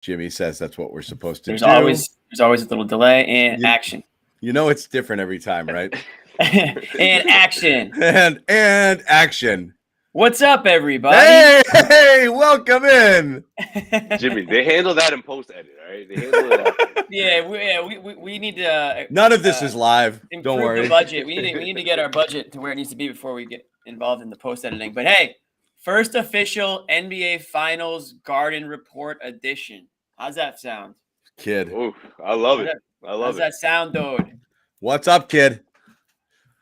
Jimmy says that's what we're supposed to There's do. always a little delay and action. You know it's different every time, right? And action. And action. What's up, everybody? Hey, welcome in. Jimmy, they handle that in post edit, all right? They handle it. We need to. None of this is live. Don't worry. The budget. We need to get our budget to where it needs to be before we get involved in the post editing. But hey, first official NBA Finals Garden Report edition. How's that sound, kid? Ooh, I love it. How's that sound, dude? What's up, kid?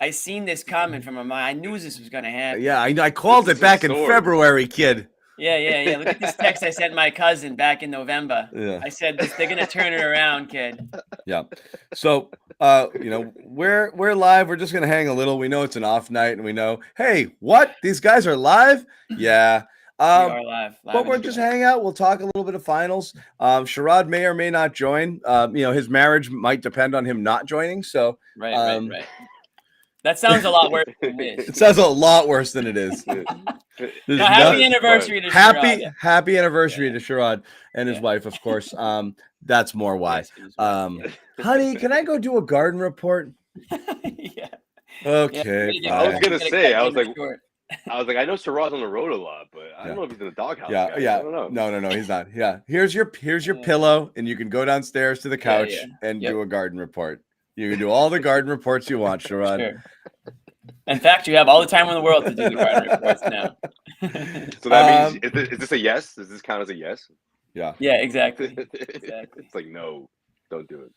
I seen this coming from a mind. I knew this was gonna happen. Yeah, I called it back in February, kid. Yeah. Look at this text I sent my cousin back in November. Yeah. I said they're gonna turn it around, kid. Yeah. So we're live. We're just gonna hang a little. We know it's an off night, and we know, hey, what? These guys are live? Yeah. We are live but we're just hang out. We'll talk a little bit of finals. Sherrod may or may not join. His marriage might depend on him not joining. So right. That sounds a lot worse than it is. It sounds a lot worse than it is. Happy anniversary to Sherrod. Happy anniversary to Sherrod and his wife, of course. That's more why. Honey, can I go do a garden report? Yeah. Okay. I was gonna say, I was like, I know Sherrod's on the road a lot, but I don't know if he's in the doghouse. Yeah. I don't know. No, he's not. Yeah. Here's your pillow, and you can go downstairs to the couch and do a garden report. You can do all the garden reports you want, Sherrod. Sure. In fact, you have all the time in the world to do the garden reports now. So that means, is this a yes? Does this count as a yes? Yeah. Yeah, exactly. It's like, no, don't do it.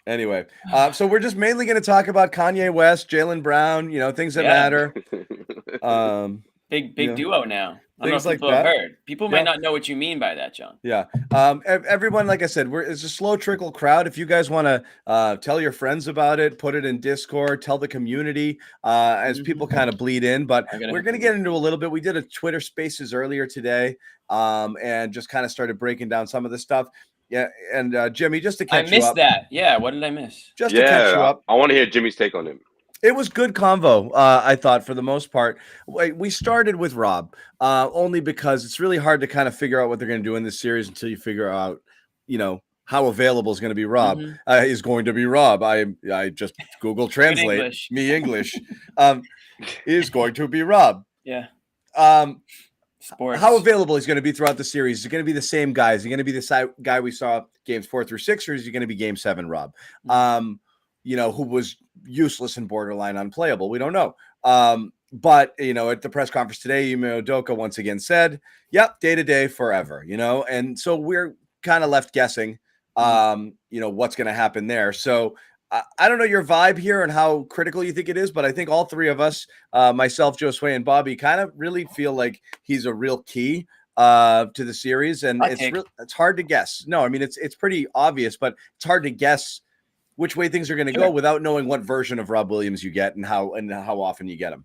Anyway, so we're just mainly going to talk about Kanye West, Jaylen Brown, things that matter. Big duo now. I don't know if things people like have that. heard. People might not know what you mean by that, John. Yeah. Everyone, like I said, it's a slow trickle crowd. If you guys want to tell your friends about it, put it in Discord, tell the community as people kind of bleed in. But we're going to get into a little bit. We did a Twitter Spaces earlier today and just kind of started breaking down some of the stuff. Yeah. And Jimmy, just to catch you up. I missed that. Yeah. What did I miss? Just to catch you up. I want to hear Jimmy's take on it. It was good convo, I thought, for the most part. We started with Rob, only because it's really hard to kind of figure out what they're going to do in this series until you figure out, how available is going to be Rob. Is going to be Rob. I just Google Translate English. Is going to be Rob. Yeah. Sports. How available he's going to be throughout the series? Is he going to be the same guy? Is he going to be the guy we saw games 4 through 6, or is he going to be game 7 Rob? Who was useless and borderline unplayable. We don't know. But, at the press conference today, Ime Udoka once again said, yep, day-to-day forever, and so we're kind of left guessing, what's going to happen there. So I don't know your vibe here and how critical you think it is, but I think all three of us, myself, Josue, and Bobby, kind of really feel like he's a real key to the series. And it's hard to guess. No, I mean, it's pretty obvious, but it's hard to guess which way things are going to go without knowing what version of Rob Williams you get and how often you get him.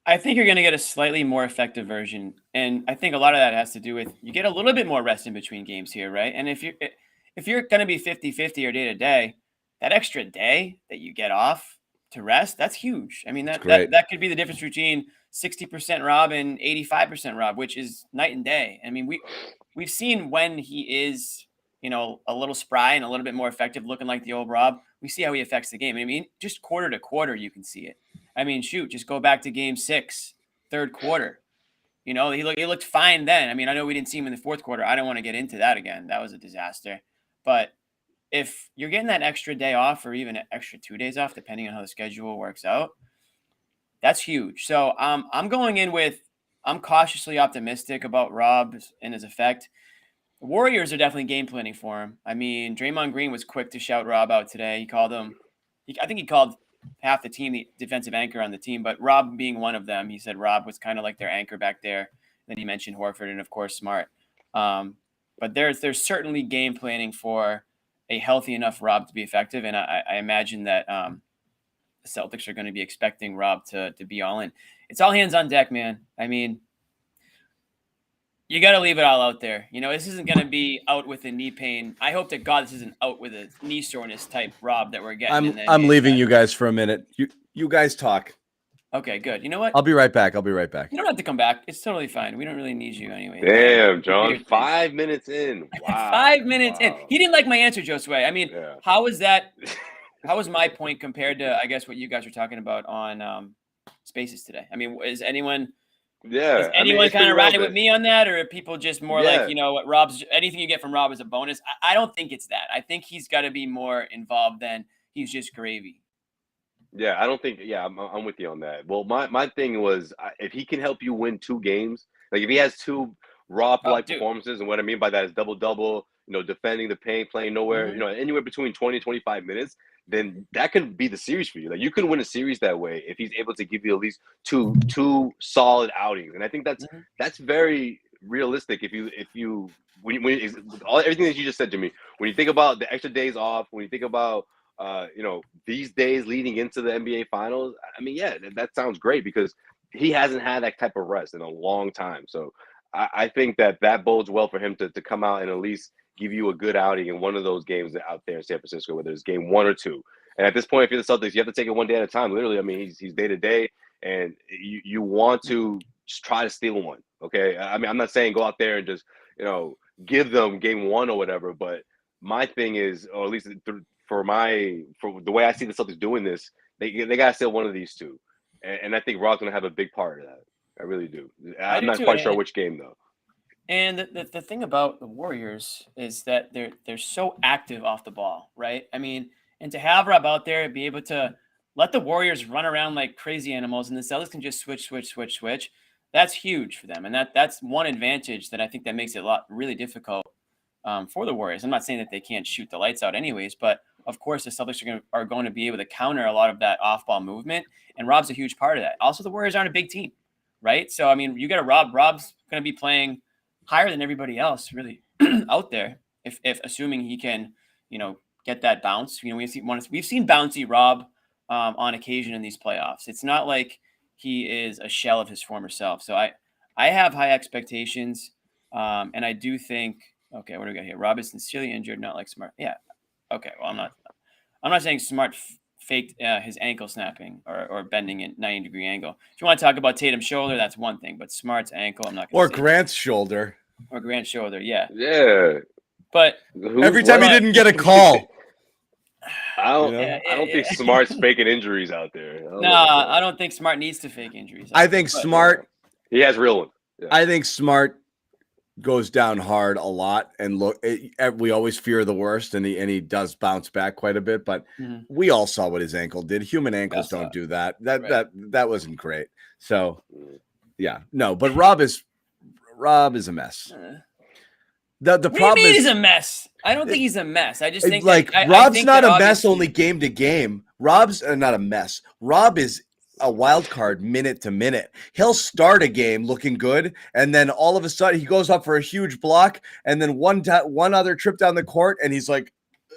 I think you're going to get a slightly more effective version. And I think a lot of that has to do with you get a little bit more rest in between games here, right? And if you're going to be 50-50 or day to day, that extra day that you get off to rest, that's huge. I mean, that could be the difference between 60% Rob and 85% Rob, which is night and day. I mean, we've seen when he is a little spry and a little bit more effective looking like the old Rob, we see how he affects the game. I mean, just quarter to quarter, you can see it. I mean, just go back to game 6, third quarter. He looked fine then. I mean, I know we didn't see him in the fourth quarter. I don't want to get into that again. That was a disaster. But if you're getting that extra day off or even an extra 2 days off, depending on how the schedule works out, that's huge. So I'm going in I'm cautiously optimistic about Rob and his effect. The Warriors are definitely game planning for him. I mean, Draymond Green was quick to shout Rob out today. He called him. I think he called half the team the defensive anchor on the team, but Rob being one of them, he said Rob was kind of like their anchor back there. Then he mentioned Horford and, of course, Smart. But there's certainly game planning for a healthy enough Rob to be effective, and I imagine that the Celtics are going to be expecting Rob to be all in. It's all hands on deck, man. I mean, you got to leave it all out there. This isn't going to be out with a knee pain. I hope to God this isn't out with a knee soreness type Rob that we're getting. I'm leaving you guys for a minute. You guys talk. Okay, good. You know what? I'll be right back. You don't have to come back. It's totally fine. We don't really need you anyway. Damn, John. 5 minutes in. Wow. 5 minutes in. Wow. He didn't like my answer, Josue. I mean, Yeah. how was that? How was my point compared to, I guess, what you guys were talking about on Spaces today? I mean, is anyone kind of riding with me on that, or are people just more like, you know, what Rob's, anything you get from Rob is a bonus? I don't think it's that. I think he's got to be more involved than he's just gravy. Yeah, I don't think. Yeah, I'm with you on that. Well, my thing was if he can help you win 2 games, like if he has 2 Rob-like performances, and what I mean by that is double, you know, defending the paint, playing nowhere, you know, anywhere between 20 and 25 minutes, then that can be the series for you. Like you can win a series that way if he's able to give you at least two solid outings, and I think that's very realistic. If you everything that you just said to me, when you think about the extra days off, when you think about you know, these days leading into the NBA Finals, I mean, yeah, that sounds great because he hasn't had that type of rest in a long time. So I think that bodes well for him to come out and at least give you a good outing in one of those games out there in San Francisco, whether it's game 1 or 2. And at this point, if you're the Celtics, you have to take it one day at a time. Literally, I mean, he's day to day, and you want to just try to steal one. Okay, I mean, I'm not saying go out there and just, you know, give them game 1 or whatever, but my thing is, or at least for the way I see the Celtics doing this, they gotta steal one of these 2, and I think Rob's gonna have a big part of that. I really do. I'm not quite sure which game though. And the thing about the Warriors is that they're so active off the ball, right? I mean, and to have Rob out there be able to let the Warriors run around like crazy animals, and the Celtics can just switch. That's huge for them, and that's one advantage that I think that makes it really difficult for the Warriors. I'm not saying that they can't shoot the lights out anyways, but of course the Celtics are going to be able to counter a lot of that off-ball movement, and Rob's a huge part of that. Also, the Warriors aren't a big team, right? So, I mean, you got to Rob's going to be playing higher than everybody else really out there, if assuming he can, you know, get that bounce. You know, we've seen bouncy Rob on occasion in these playoffs. It's not like he is a shell of his former self. So I have high expectations, and I do think. Okay, what do we got here? Rob is sincerely injured, not like Smart. Yeah. Okay. Well, I'm not saying Smart faked his ankle snapping or bending at 90-degree angle. If you want to talk about Tatum's shoulder, that's one thing. But Smart's ankle, I'm not going to say. Or Grant's shoulder. Or Grant's shoulder, yeah. Yeah. But every time he didn't get a call. I don't think Smart's faking injuries out there. I don't think Smart needs to fake injuries. I think Smart. He has real ones. Yeah. I think Smart goes down hard a lot, and we always fear the worst, and he does bounce back quite a bit, but we all saw what his ankle did. Human ankles don't do that. That wasn't great. So yeah, no, but Rob is a mess. The problem is he's a mess. I don't think he's a mess. I just think Rob's not a mess only game to game. Rob's not a mess. Rob is a wild card minute to minute. He'll start a game looking good, and then all of a sudden he goes up for a huge block, and then one other trip down the court, and he's like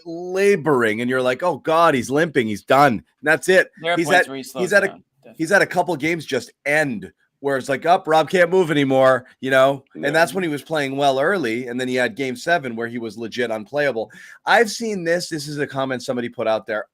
laboring, and you're like, oh God, he's limping, he's done. And that's it. He's at a couple games just end where it's like, Rob can't move anymore, you know? No. And that's when he was playing well early, and then he had game 7 where he was legit unplayable. I've seen this. This is a comment somebody put out there.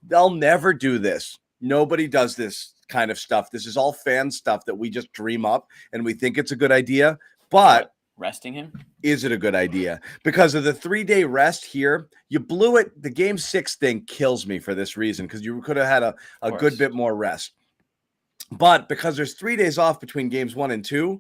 They'll never do this. Nobody does this kind of stuff. This is all fan stuff that we just dream up and we think it's a good idea. But resting him? Is it a good idea? Because of the 3-day rest here, you blew it. The game 6 thing kills me for this reason, because you could have had a good bit more rest. But because there's 3 days off between games 1 and 2,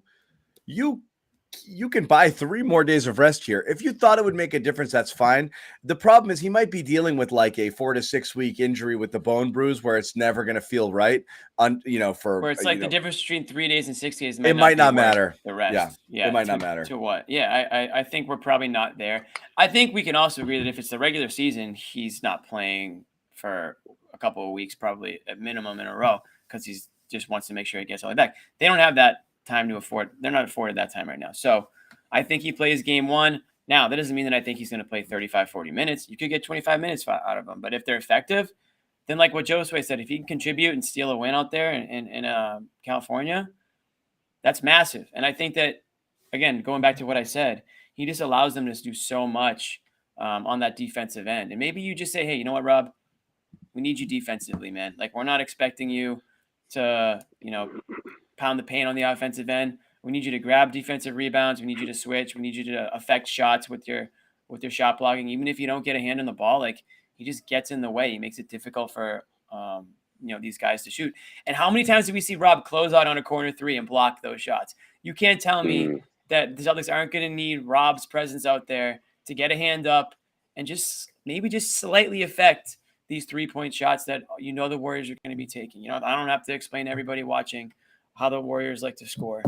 you can buy 3 more days of rest here. If you thought it would make a difference, that's fine. The problem is he might be dealing with like a 4 to 6 week injury with the bone bruise where it's never going to feel right. Where it's like the difference between 3 days and 6 days. It might not matter. The rest. Yeah. It might not matter. To what? Yeah. I think we're probably not there. I think we can also agree that if it's the regular season, he's not playing for a couple of weeks, probably at minimum in a row, because he's just wants to make sure he gets all the way back. They don't have that time to afford. They're not afforded that time right now. So I think he plays game 1. Now, that doesn't mean that I think he's going to play 35, 40 minutes. You could get 25 minutes out of him. But if they're effective, then like what Josue said, if he can contribute and steal a win out there in California, that's massive. And I think that, again, going back to what I said, he just allows them to do so much on that defensive end. And maybe you just say, hey, you know what, Rob? We need you defensively, man. Like, we're not expecting you to, pound the paint on the offensive end. We need you to grab defensive rebounds. We need you to switch. We need you to affect shots with your shot blocking. Even if you don't get a hand on the ball, like he just gets in the way. He makes it difficult for these guys to shoot. And how many times do we see Rob close out on a corner three and block those shots? You can't tell me that the Celtics aren't going to need Rob's presence out there to get a hand up and maybe just slightly affect these 3-point shots that the Warriors are going to be taking. I don't have to explain to everybody watching how the Warriors like to score.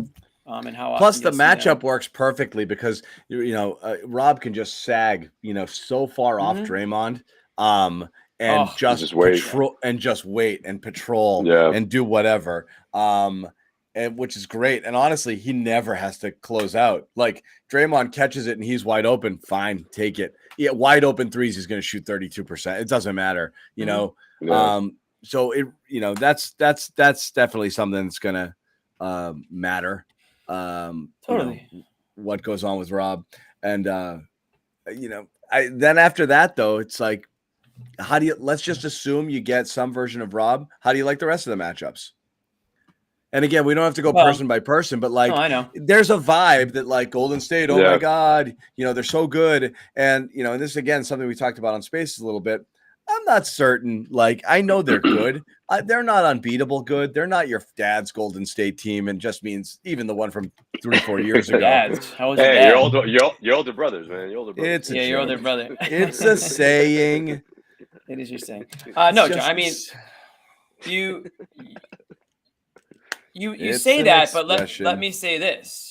And how plus the matchup works perfectly because Rob can just sag so far off Draymond and just patrol and just wait and patrol and do whatever and which is great. And honestly, he never has to close out. Like Draymond catches it and he's wide open, fine, take it. Yeah, wide open threes, he's going to shoot 32%. It doesn't matter, so it that's definitely something that's going to matter. Totally. What goes on with Rob. And then after that though, it's like, let's just assume you get some version of Rob. How do you like the rest of the matchups? And again, we don't have to go person by person, but I know there's a vibe that like Golden State, oh my God, they're so good. And, and this, again, something we talked about on Spaces a little bit. I'm not certain. Like, I know they're good. They're not unbeatable good. They're not your dad's Golden State team, and just means even the one from 3-4 years ago. How was your dad? Your older brothers, man. Your older brothers. Your older brother. It's a saying. It is your saying. No, John, I mean, you say that, but let me say this.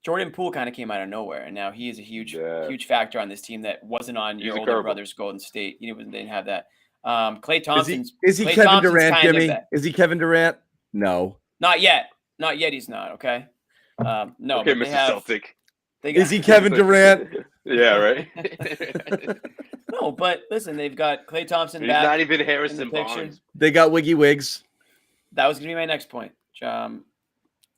Jordan Poole kind of came out of nowhere, and now he is a huge factor on this team that wasn't on your older brother's Golden State. They didn't have that. Klay Thompson. Is he Kevin Durant, Jimmy? Is he Kevin Durant? No. Not yet. Not yet. He's not. Okay. No. Okay, Mr. Celtic. Is he Kevin Durant? Yeah, right. No, but listen, they've got Klay Thompson He's back. Not even Harrison Barnes. They got Wiggy Wiggs. That was going to be my next point.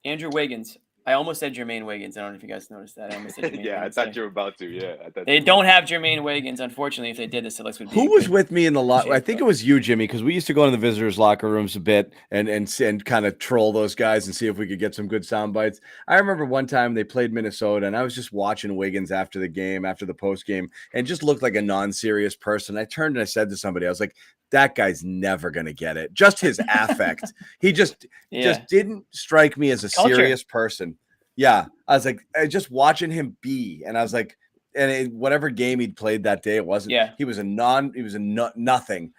Andrew Wiggins. I almost said Jermaine Wiggins. I don't know if you guys noticed that. I almost said Jermaine Wiggins. I thought you were about to. Yeah. They don't have Jermaine Wiggins. Unfortunately, if they did, the Celtics would be. Who was with me in the locker? I think it was you, Jimmy, because we used to go into the visitors' locker rooms a bit and kind of troll those guys and see if we could get some good sound bites. I remember one time they played Minnesota, and I was just watching Wiggins after the game, after the post game, and just looked like a non-serious person. I turned and I said to somebody, I was like, that guy's never going to get it. Just his affect. He just didn't strike me as a serious person. Yeah. I was like, just watching him be, and I was like, and whatever game he'd played that day, it wasn't, he was nothing,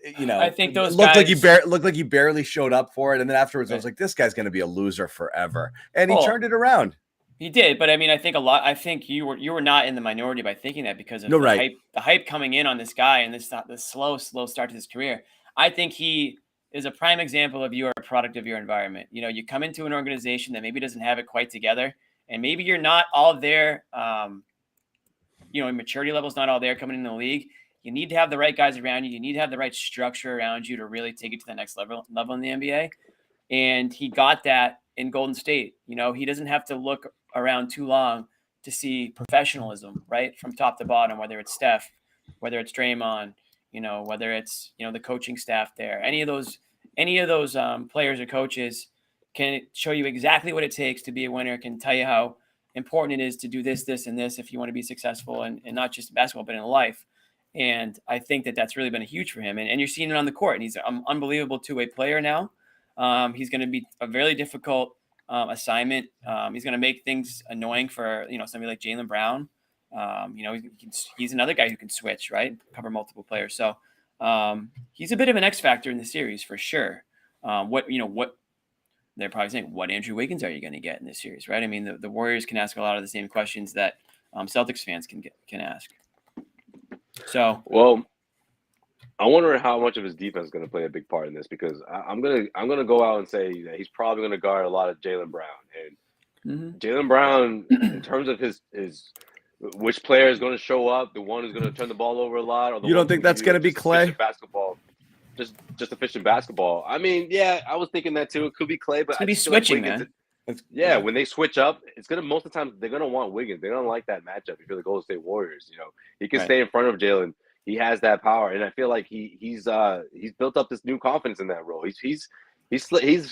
I think those looked guys like he barely showed up for it. And then afterwards I was like, this guy's going to be a loser forever. And he turned it around. He did. But I mean, I think you were not in the minority by thinking that because of the hype coming in on this guy and the slow start to his career. I think he is a prime example of you are a product of your environment. You come into an organization that maybe doesn't have it quite together, and maybe you're not all there. Maturity level's not all there coming in the league. You need to have the right guys around you. You need to have the right structure around you to really take it to the next level in the NBA. And he got that in Golden State. He doesn't have to look around too long to see professionalism, right? From top to bottom, whether it's Steph, whether it's Draymond, whether it's, the coaching staff there, any of those players or coaches can show you exactly what it takes to be a winner, can tell you how important it is to do this, this, and this if you want to be successful, and not just in basketball, but in life. And I think that that's really been huge for him. And you're seeing it on the court. And he's an unbelievable two-way player now. He's going to be a very difficult assignment. He's going to make things annoying for, somebody like Jaylen Brown. He's another guy who can switch, right? Cover multiple players. So he's a bit of an X factor in the series for sure. What they're probably saying, what Andrew Wiggins are you going to get in this series, right? I mean, the Warriors can ask a lot of the same questions that Celtics fans can ask. So, well, I wonder how much of his defense is going to play a big part in this, because I'm gonna go out and say that he's probably going to guard a lot of Jaylen Brown. And Jaylen Brown, in terms of his which player is going to show up, the one who's going to turn the ball over a lot, or the you don't think that's going to be Klay? Basketball, just efficient basketball. I mean, yeah, I was thinking that too. It could be Klay, but it's going to be switching, man. When they switch up, it's gonna most of the time they're gonna want Wiggins. They're gonna like that matchup if you're the Golden State Warriors. He can stay in front of Jaylen. he has that power, and I feel like he's built up this new confidence in that role. He's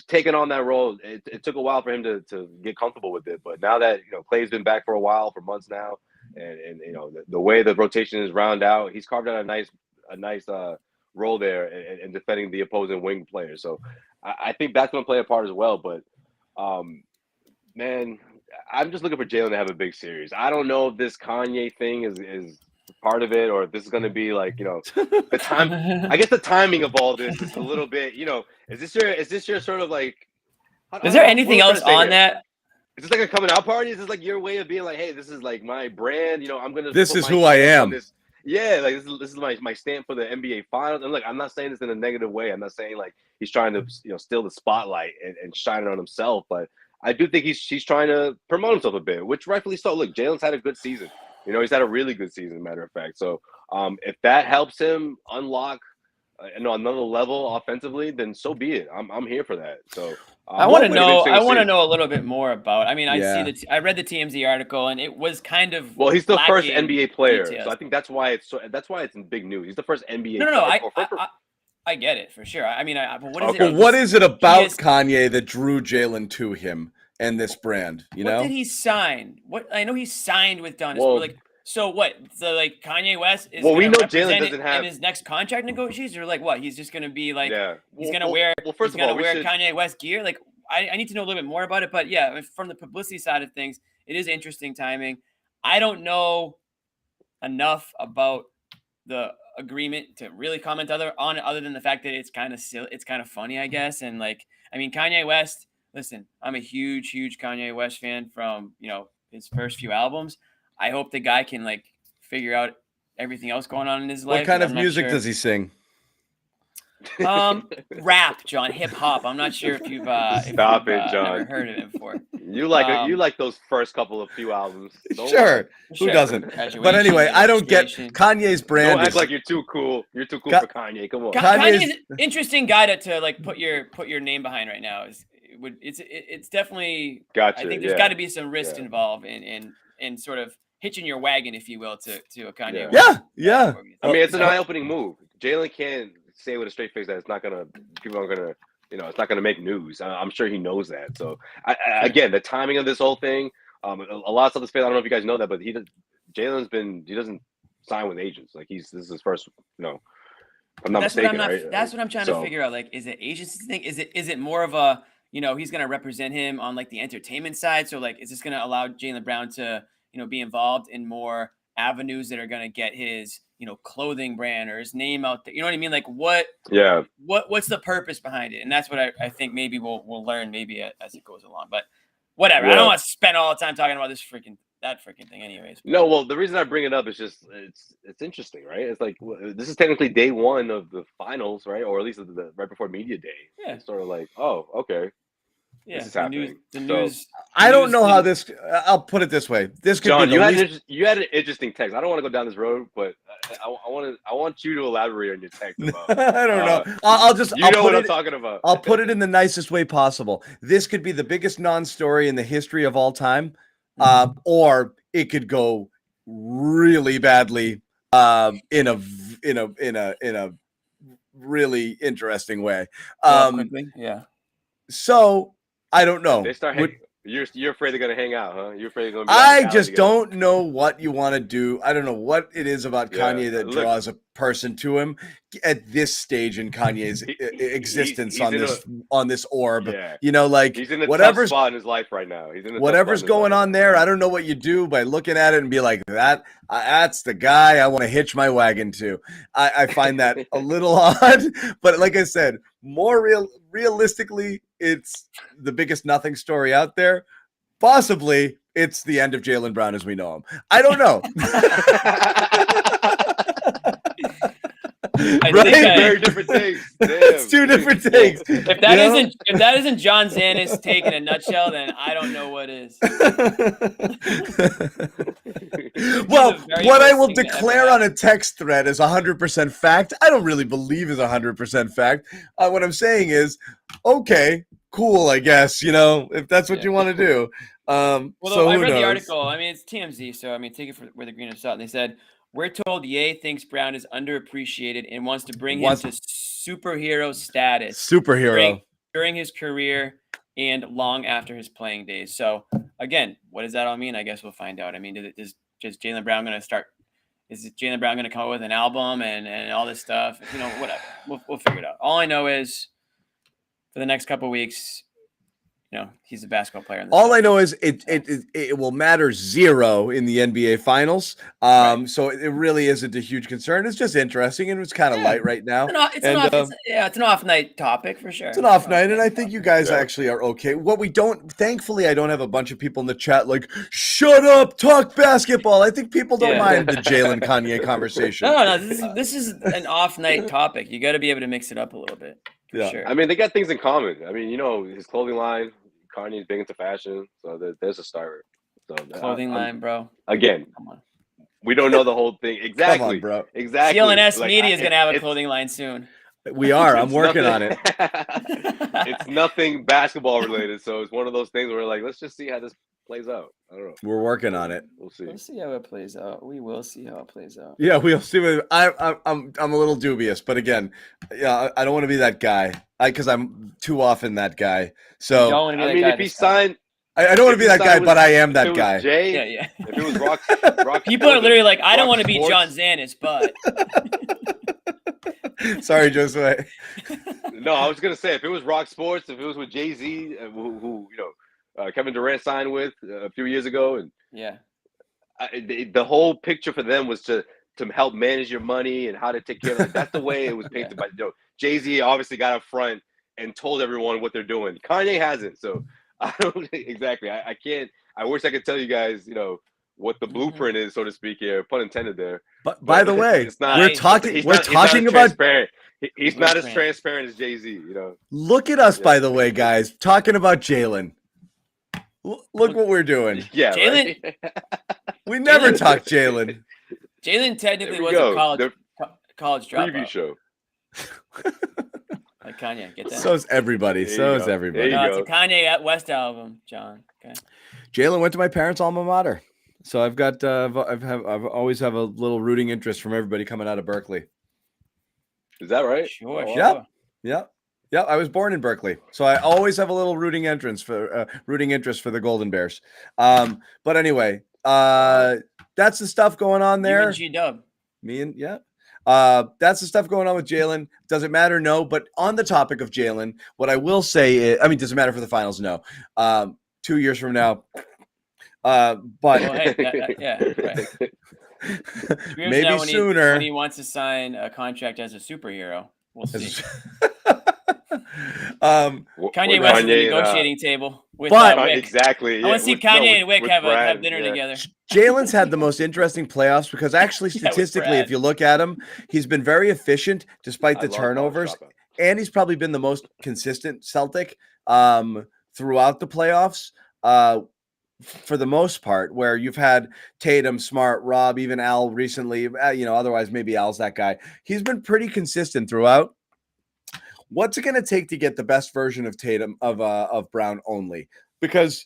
taken on that role. It took a while for him to get comfortable with it, but now that Clay's been back for a while, for months now, and the way the rotation is round out, he's carved out a nice role there in defending the opposing wing player. So I think that's going to play a part as well. But man, I'm just looking for Jaylen to have a big series. I don't know if this Kanye thing is part of it, or if this is going to be like the time. I guess the timing of all this is a little bit. Is this your sort of like? Is there anything else on that? Is this like a coming out party? Is this like your way of being like, hey, this is like my brand? I'm gonna. This is who I am. Yeah, like this is my stamp for the NBA Finals. And look, I'm not saying this in a negative way. I'm not saying like he's trying to steal the spotlight and shine it on himself, but I do think he's trying to promote himself a bit, which rightfully so. Look, Jaylen's had a good season. He's had a really good season, matter of fact. So if that helps him unlock another level offensively, then so be it. I'm here for that. So I want to know. I want to know a little bit more about. I mean, I read the TMZ article, and it was kind of he's the first NBA player, so I think that's why it's in big news. He's the first NBA. No, I get it for sure. I mean, what is it about Kanye that drew Jaylen to him and this brand? What did he sign? I know he signed with Donda. So what? So like Kanye West is we know Jaylen doesn't have in his next contract negotiations, or like what? He's just gonna be like he's gonna wear Kanye West gear. Like I need to know a little bit more about it. But yeah, from the publicity side of things, it is interesting timing. I don't know enough about the agreement to really comment other than the fact that it's kind of silly, it's kind of funny, I guess. And like, I mean, Kanye West. Listen, I'm a huge Kanye West fan from his first few albums. I hope the guy can like figure out everything else going on in his life. What kind of music does he sing? Rap, John, hip hop. I'm not sure if you've John. Never heard of it before. You like those first couple of few albums. Sure. Who doesn't? But anyway, I don't get Kanye's brand. Don't act like you're too cool. You're too cool for Kanye. Come on. Kanye's an interesting guy to like put your name behind right now. It's definitely. Gotcha. I think there's got to be some risk involved in sort of hitching your wagon, if you will, to a Kanye. Yeah. I mean, it's an eye-opening move. Jaylen can't say with a straight face that it's not gonna. People aren't gonna. It's not gonna make news. I'm sure he knows that. So, again, the timing of this whole thing. A lot of stuff is fake. I don't know if you guys know that, but Jaylen's been. He doesn't sign with agents. Like this is his first. I'm not mistaken. Right? That's what I'm trying to figure out. Like, is it agency thing? Is it more of a he's gonna represent him on like the entertainment side? So like, is this gonna allow Jaylen Brown to be involved in more avenues that are going to get his, clothing brand or his name out there? You know what I mean? Like what's the purpose behind it? And that's what I think maybe we'll learn maybe as it goes along, but whatever. I don't want to spend all the time talking about that freaking thing anyways. No, well, the reason I bring it up is just, it's interesting, right? It's like, this is technically day one of the finals, right? Or at least right before media day. Yeah. It's sort of like, oh, okay. Yeah, this is happening. The news. I don't know how this. I'll put it this way. This could John, be you had an interesting text. I don't want to go down this road, but I want you to elaborate on your text. About, I don't know. I'll know what I'm talking about. I'll put it in the nicest way possible. This could be the biggest non-story in the history of all time, or it could go really badly in a really interesting way. Yeah. So. I don't know. They start. You're afraid they're gonna hang out, huh? You're afraid they're gonna. I just don't know what you want to do. I don't know what it is about Kanye that draws a person to him at this stage in Kanye's existence on this orb. Yeah. Like he's in a tough spot in his life right now. Whatever's going on there. I don't know what you do by looking at it and be like, that's the guy I want to hitch my wagon to. I find that a little odd, but like I said, more realistically, it's the biggest nothing story out there. Possibly, it's the end of Jaylen Brown as we know him. I don't know. Very different things. It's two different things. If that isn't John Zanis take in a nutshell, then I don't know what is. Well, what I will declare on a text thread is 100% fact. I don't really believe is 100% fact. What I'm saying is, okay, cool, I guess, if that's what you want to do. I read the article. I mean, it's TMZ, so I mean, take it with a grain of salt. They said We're told Ye thinks Brown is underappreciated and wants to bring him to superhero status during his career and long after his playing days. So again, what does that all mean? I guess we'll find out. I mean, is Jaylen Brown going to start? Is Jaylen Brown going to come up with an album and all this stuff? Whatever. We'll figure it out. All I know is for the next couple of weeks, he's a basketball player. All I know is it will matter zero in the NBA Finals. Right. So it really isn't a huge concern. It's just interesting, and it's kind of light right now. It's an off night topic for sure. It's an off night, and I think you guys actually are okay. Thankfully, I don't have a bunch of people in the chat like, shut up, talk basketball. I think people don't mind the Jaylen Kanye conversation. No, this is an off night topic. You got to be able to mix it up a little bit. Sure. I mean, they got things in common. I mean, his clothing line. Kanye's big into fashion, so there's a start. So clothing line, bro. Again, come on. We don't know the whole thing exactly, come on, bro. Exactly. CLNS Media is gonna have a clothing line soon. We are. I'm working on it. It's nothing basketball related, so it's one of those things where let's just see how this plays out. I don't know. We're working on it. We'll see how it plays out. We will see how it plays out. Yeah, we'll see. I'm a little dubious, but again, I don't want to be that guy. Because I'm too often that guy. So if he signed, I don't want to be that guy, but I am that guy. Jay, yeah. If it was Rock people are literally like, I don't want to be John Zanis, but. Sorry, Josue. No, I was gonna say if it was Rock Sports, if it was with Jay-Z, who Kevin Durant signed with a few years ago, and the whole picture for them was to help manage your money and how to take care of it. That's the way it was painted by Jay-Z obviously got up front and told everyone what they're doing. Kanye hasn't, so I don't exactly. I can't. I wish I could tell you guys, what the blueprint is, so to speak. Here, pun intended there. But by the way, it's not, we're talking about. He's not as transparent as Jay-Z. Look at us, by the way, guys, talking about Jaylen. Look what we're doing. Yeah, Jaylen. Right? We never talked Jaylen. Jaylen technically was a college dropout. Preview show. Like Kanye, get that? So is everybody. There It's a Kanye at West album, John. Okay. Jaylen went to my parents' alma mater, so I've got I've always have a little rooting interest from everybody coming out of Berkeley. Is that right? Sure. Yeah. I was born in Berkeley, so I always have a little rooting interest for the Golden Bears. But anyway, that's the stuff going on there. You and G-Dub. That's the stuff going on with Jaylen. Does it matter? No. But on the topic of Jaylen, what I will say is, does it matter for the finals? No. 2 years from now. But right. Maybe sooner. When he wants to sign a contract as a superhero, we'll see. Kanye West at the negotiating table with Wick. Exactly. I want to see Kanye and Wick have dinner together. Jaylen's had the most interesting playoffs because actually statistically, if you look at him, he's been very efficient despite the turnovers, and he's probably been the most consistent Celtic throughout the playoffs for the most part, where you've had Tatum, Smart, Rob, even Al recently, otherwise maybe Al's that guy. He's been pretty consistent throughout. What's it going to take to get the best version of Tatum of Brown only? Because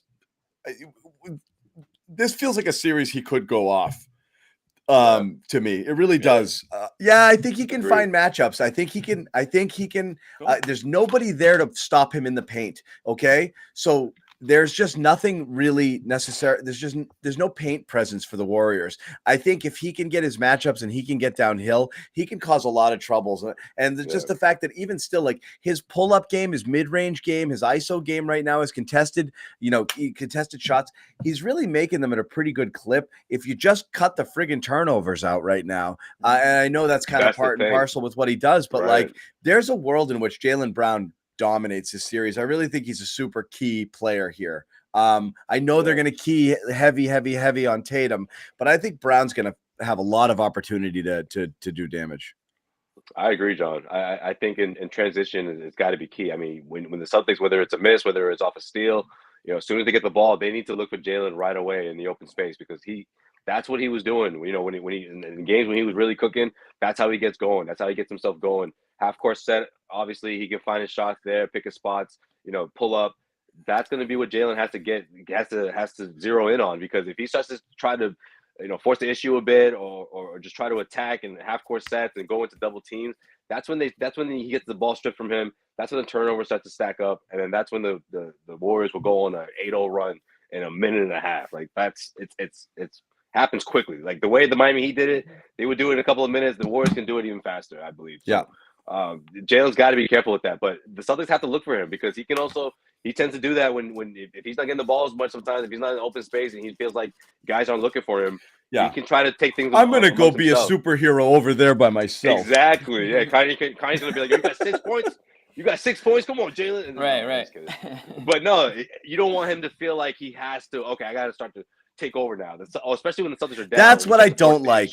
this feels like a series he could go off. To me, it really does. I think he can find matchups. I think he can. There's nobody there to stop him in the paint. Okay, so there's just nothing really necessary. There's no paint presence for the Warriors. I think if he can get his matchups and he can get downhill, he can cause a lot of troubles. And just the fact that even still, like his pull-up game, his mid-range game, his ISO game right now is contested, contested shots. He's really making them at a pretty good clip. If you just cut the friggin' turnovers out right now, and I know that's kind of part and parcel with what he does, but like there's a world in which Jaylen Brown dominates this series. I really think he's a super key player here. I know they're going to key heavy on Tatum, but I think Brown's going to have a lot of opportunity to do damage. I agree, John. I think in transition, it's got to be key. I mean, when the Celtics, whether it's a miss, whether it's off a steal, as soon as they get the ball, they need to look for Jaylen right away in the open space because that's what he was doing. When he in games when he was really cooking, that's how he gets going. That's how he gets himself going. Half court set, obviously he can find his shots there, pick his spots, pull up. That's going to be what Jaylen has to get, has to zero in on, because if he starts to try to force the issue a bit, or just try to attack in half-court sets and go into double teams, that's when he gets the ball stripped from him. That's when the turnovers start to stack up, and then that's when the Warriors will go on an 8-0 run in a minute and a half. Like it's happens quickly. Like the way the Miami Heat did it, they would do it in a couple of minutes. The Warriors can do it even faster, I believe. So, yeah. Jalen's got to be careful with that, but the Celtics have to look for him because he tends to do that when if he's not getting the ball as much sometimes, if he's not in open space and he feels like guys aren't looking for him, he can try to take things. I'm gonna go be himself. A superhero over there by myself. Exactly. Yeah, Kyrie's gonna be like, you got 6 points. You got 6 points. Come on, Jaylen. Right. But no, you don't want him to feel like he has to. Okay, I got to start to take over now. Especially when the Celtics are down. That's what I don't like.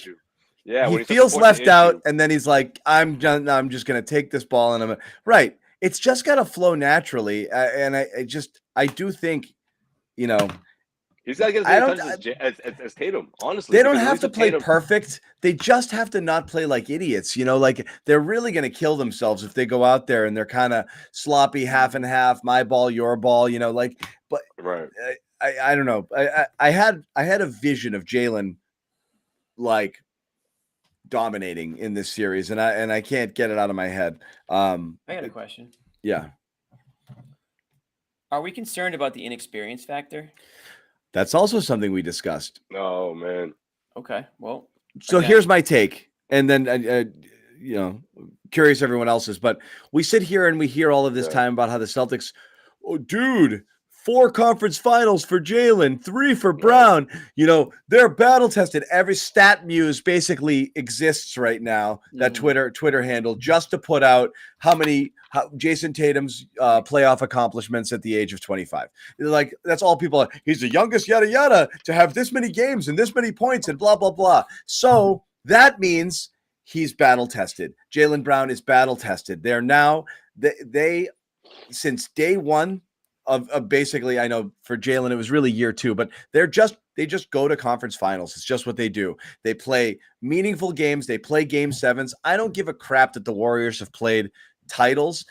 Yeah, he feels left out, and then he's like, I'm just gonna take this ball, and right. It's just got to flow naturally, and I do think, he's got to get as Tatum. Honestly, they don't have to play perfect. They just have to not play like idiots. Like they're really going to kill themselves if they go out there and they're kind of sloppy, half and half, my ball, your ball. But right. I don't know. I had a vision of Jaylen like dominating in this series, and I can't get it out of my head. I got a question. Yeah. Are we concerned about the inexperience factor? That's also something we discussed. Oh man. Okay. Well, so here's my take, and then curious everyone else's, but we sit here and we hear all of this time about how the Celtics, 4 conference finals for Jaylen, 3 for Brown. They're battle tested. Every stat muse basically exists right now. That Twitter handle just to put out how Jason Tatum's playoff accomplishments at the age of 25. Like that's all people are. He's the youngest yada yada to have this many games and this many points and blah blah blah. So that means he's battle tested. Jaylen Brown is battle tested. They're now they since day one. Of basically, I know for Jaylen, it was really year 2, but they just go to conference finals. It's just what they do. They play meaningful games. They play game 7s. I don't give a crap that the Warriors have played titles.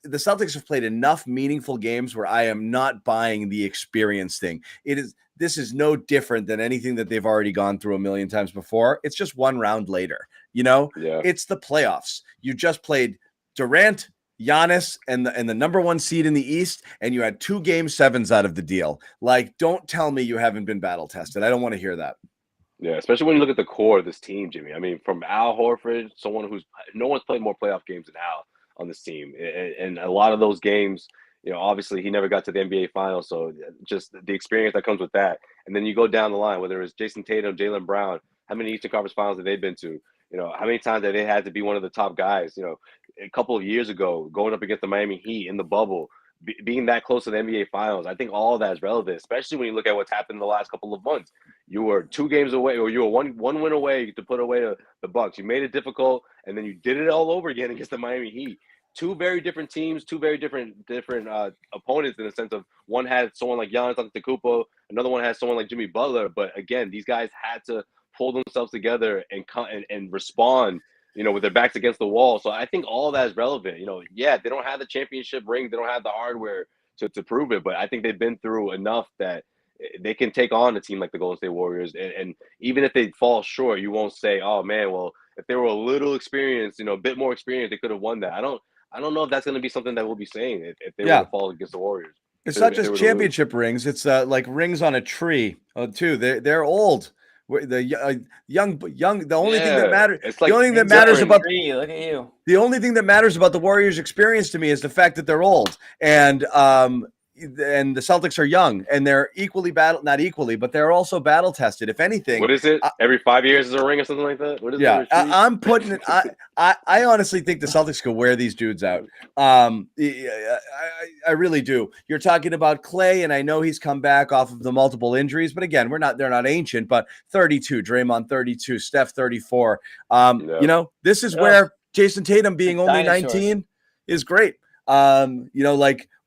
The Celtics have played enough meaningful games where I am not buying the experience thing. This is no different than anything that they've already gone through a million times before. It's just one round later. It's the playoffs. You just played Durant, Giannis, and the number 1 seed in the East, and you had 2 game 7s out of the deal. Like, don't tell me you haven't been battle tested. I don't want to hear that. Yeah, especially when you look at the core of this team, Jimmy. I mean, from Al Horford, no one's played more playoff games than Al on this team, and a lot of those games, obviously he never got to the NBA Finals, so just the experience that comes with that. And then you go down the line, whether it's Jason Tatum, Jaylen Brown, how many Eastern Conference Finals have they been to? How many times have they had to be one of the top guys? A couple of years ago, going up against the Miami Heat in the bubble, being that close to the NBA Finals, I think all of that is relevant, especially when you look at what's happened in the last couple of months. You were 2 games away, or you were one win away to put away the Bucks. You made it difficult, and then you did it all over again against the Miami Heat. 2 very different teams, 2 very different opponents in the sense of one had someone like Giannis Antetokounmpo, another one has someone like Jimmy Butler. But again, these guys had to pull themselves together and respond, with their backs against the wall. So I think all that is relevant. They don't have the championship ring, they don't have the hardware to prove it, but I think they've been through enough that they can take on a team like the Golden State Warriors. And even if they fall short, you won't say, oh man, well, if they were a little experienced, a bit more experienced, they could have won that. I don't know if that's going to be something that we'll be saying if they were to fall against the Warriors. It's not just championship rings. It's like rings on a tree too. They're old. The young. The only thing that matters. Like the only thing that matters about look at you. The only thing that matters about the Warriors' experience to me is the fact that they're old, and the Celtics are young, and they're not equally, but they're also battle tested. If anything, what is it? Every 5 years is a ring or something like that. What is it? I'm putting it. I honestly think the Celtics could wear these dudes out. I really do. You're talking about Clay, and I know he's come back off of the multiple injuries, but again, they're not ancient. But 32, Draymond 32, Steph 34. This is where Jason Tatum being only 19 is great.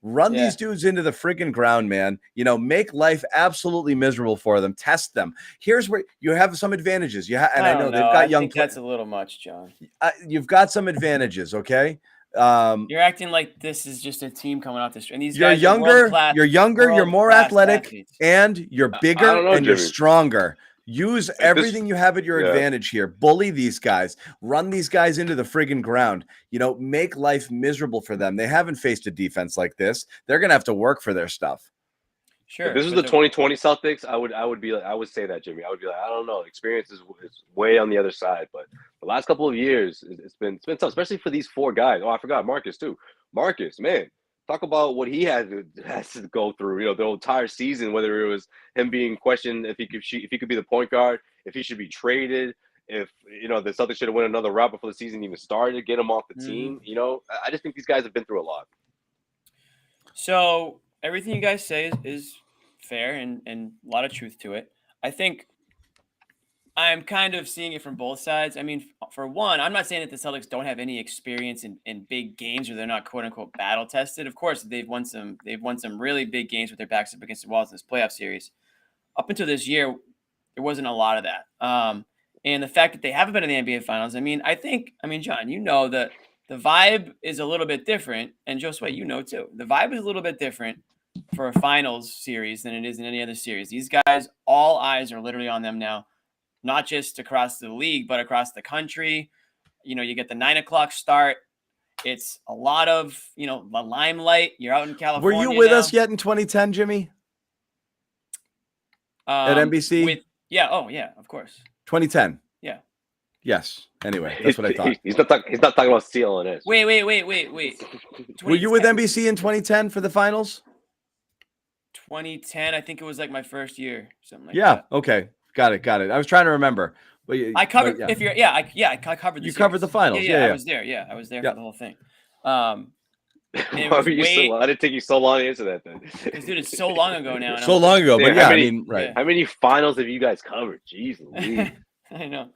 Run these dudes into the freaking ground, man. Make life absolutely miserable for them. Test them. Here's where you have some advantages. I know they've got young. That's a little much, John. You've got some advantages, okay? You're acting like this is just a team coming off the street. And these you're guys younger. You're younger. You're more athletic, athletes. and you're bigger and you're stronger. Use everything you have at your advantage here. Bully these guys. Run these guys into the friggin' ground. Make life miserable for them. They haven't faced a defense like this. They're gonna have to work for their stuff. Sure. If this is the 2020 Celtics, I would say that, Jimmy. I would be like, I don't know. Experience is way on the other side. But the last couple of years, it's been tough, especially for these 4 guys. Oh, I forgot Marcus too. Marcus, man, talk about what he has to go through. The entire season, whether it was him being questioned if he could be the point guard, if he should be traded, if the Celtics should have went another route before the season even started to get him off the team. I just think these guys have been through a lot. So everything you guys say is fair and a lot of truth to it. I think I'm kind of seeing it from both sides. I mean, for one, I'm not saying that the Celtics don't have any experience in big games or they're not quote unquote battle tested. Of course, they've won some really big games with their backs up against the walls in this playoff series. Up until this year, there wasn't a lot of that. And the fact that they haven't been in the NBA Finals, I mean, John, that the vibe is a little bit different, and Josue, too. The vibe is a little bit different for a finals series than it is in any other series. These guys, all eyes are literally on them now, not just across the league, but across the country. You get the 9:00 start. It's a lot of, the limelight. You're out in California. Were you with us yet in 2010, Jimmy? At NBC? Yeah. Oh, yeah, of course. 2010. Yeah. Yes. Anyway, that's what I thought. He's not talking about CLNS. Wait. Were you with NBC in 2010 for the finals? 2010, I think it was like my first year, something like that. Yeah. Okay. Got it. I was trying to remember. But I covered. I covered. You covered the finals. Yeah. I was there. Yeah, I was there for the whole thing. Why were you so long? I didn't take you so long to answer that then. Because, dude, it's so long ago now. So long ago, but yeah, right. How many finals have you guys covered? Jeez Louise. I know.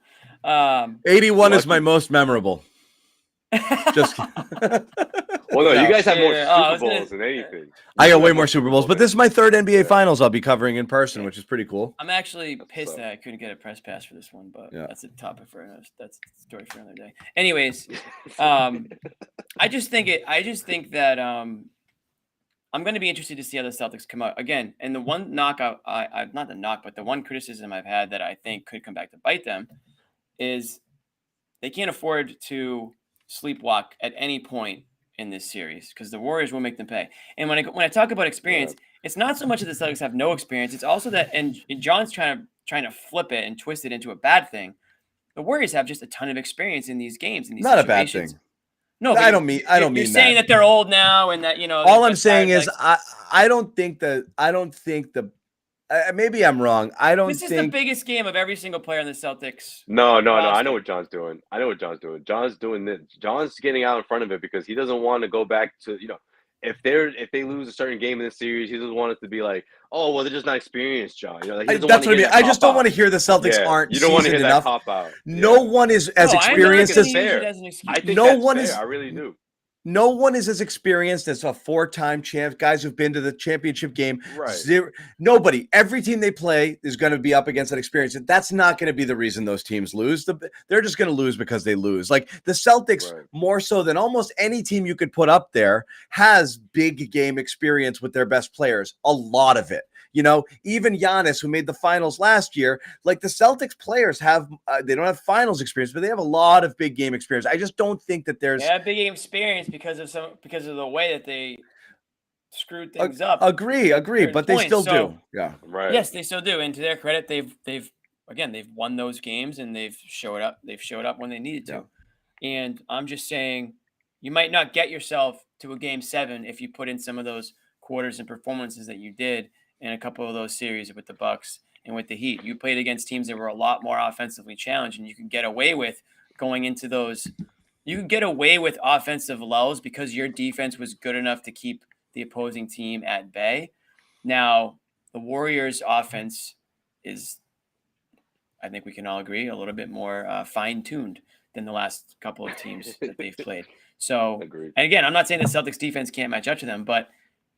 81 is my most memorable. Just well, no, you guys have more Super Bowls than anything. I got way more Super Bowls, but this is my 3rd NBA Finals I'll be covering in person, which is pretty cool. I'm actually pissed that I couldn't get a press pass for this one, but that's a topic for that's a story for another day. Anyways, I just think that I'm going to be interested to see how the Celtics come out again. And the one knock not the knock, but the one criticism I've had that I think could come back to bite them is they can't afford to sleepwalk at any point in this series because the Warriors will make them pay. And when I talk about experience, it's not so much that the Celtics have no experience. It's also that, and John's trying to flip it and twist it into a bad thing. The Warriors have just a ton of experience in these games. In these not situations. a bad thing. No, I don't mean. You're saying that they're old now, and that all I'm saying is I don't think the. Maybe I'm wrong. This is the biggest game of every single player in the Celtics. No. I know what John's doing. John's doing this. John's getting out in front of it because he doesn't want to go back to if they lose a certain game in this series, he doesn't want it to be like, oh well, they're just not experienced, John. That's what I mean. I just don't want to hear the Celtics aren't. You don't want to hear that cop out. No one is as experienced as. I think no one is. I really do. No one is as experienced as a 4-time champ, guys who've been to the championship game. Right. Nobody. Every team they play is going to be up against that experience. That's not going to be the reason those teams lose. They're just going to lose because they lose. Like the Celtics, more so than almost any team you could put up there, has big game experience with their best players. A lot of it. Even Giannis, who made the finals last year, like the Celtics players have, they don't have finals experience, but they have a lot of big game experience. I just don't think that there's. They have big game experience because of the way that they screwed things up. Agree, but they still do. Yeah, right. Yes, they still do. And to their credit, they've won those games and they've showed up. They've showed up when they needed to. Yeah. And I'm just saying, you might not get yourself to a game 7 if you put in some of those quarters and performances that you did in a couple of those series with the Bucks and with the Heat. You played against teams that were a lot more offensively challenged, and you can get away with going into those. You can get away with offensive lulls because your defense was good enough to keep the opposing team at bay. Now, the Warriors' offense is, I think we can all agree, a little bit more fine-tuned than the last couple of teams that they've played. So, and again, I'm not saying the Celtics defense can't match up to them, but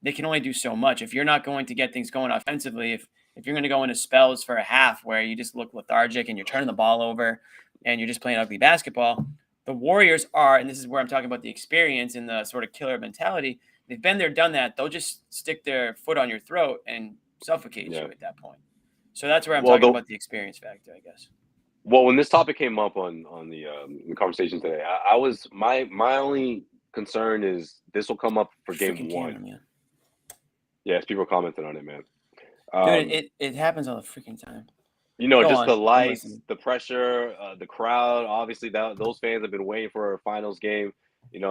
they can only do so much. If you're not going to get things going offensively, if you're going to go into spells for a half where you just look lethargic and you're turning the ball over and you're just playing ugly basketball, the Warriors are, and this is where I'm talking about the experience and the sort of killer mentality, they've been there, done that. They'll just stick their foot on your throat and suffocate you at that point. So that's where I'm talking about the experience factor, I guess. Well, when this topic came up on the conversation today, I was my only concern is this will come up for game one. Camera, man. Yes, people commented on it, man. Dude, it happens all the freaking time. The lights, the pressure, the crowd. Obviously, those fans have been waiting for a finals game.